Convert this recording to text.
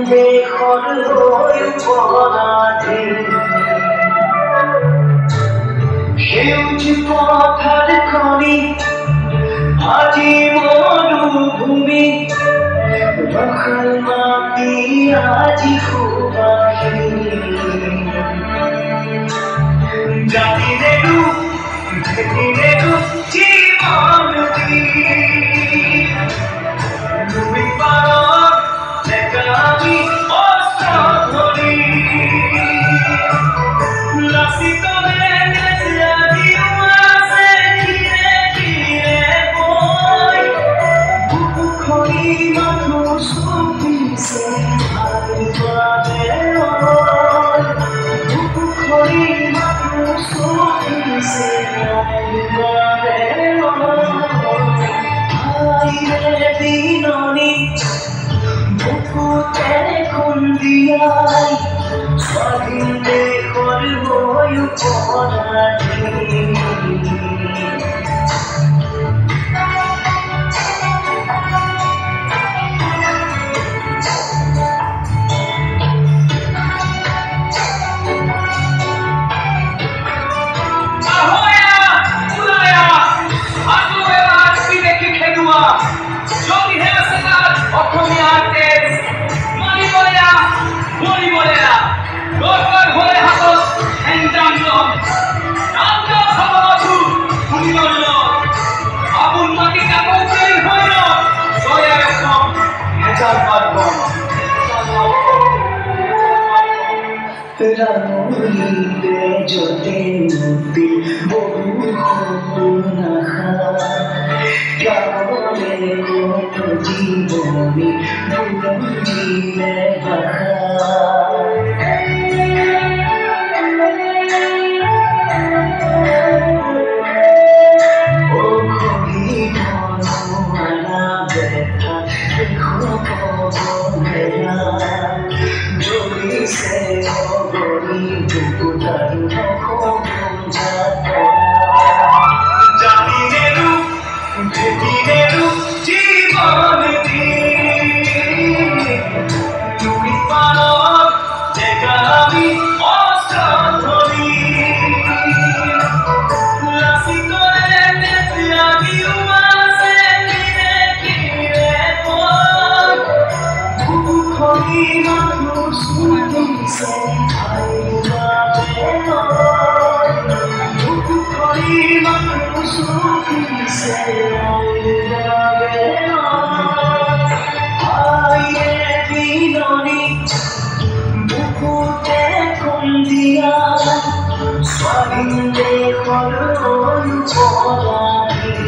দেশৰ হৈ পৰাধী সেউজ পথাৰ খনি আজি মৰুভূমি ৰসাল মাটি আজি সুবাসী জাতিৰেতো ভেটিৰেতো জীৱন দি নদী পাৰত নেকামি অস্ত্ৰ ধৰি লাচিতৰে নেচি আছে ধীৰে ধীৰে বৈ বুকু খৰি মাথো চুপিছে ভাল পালে বুকু খৰি মাথো চুপিছে ভাল পালে বিননি বুকুতে খুন্দিয়াই স্বাধীন দেশৰ হৈ পৰাধী ৰামলীতে যতে মুক্তি বহু সপোন আশা গাঁৱলে কত জীৱনী বুৰঞ্জীৰে ভাষা স্বাধীন দেশৰ হৈ পৰাধী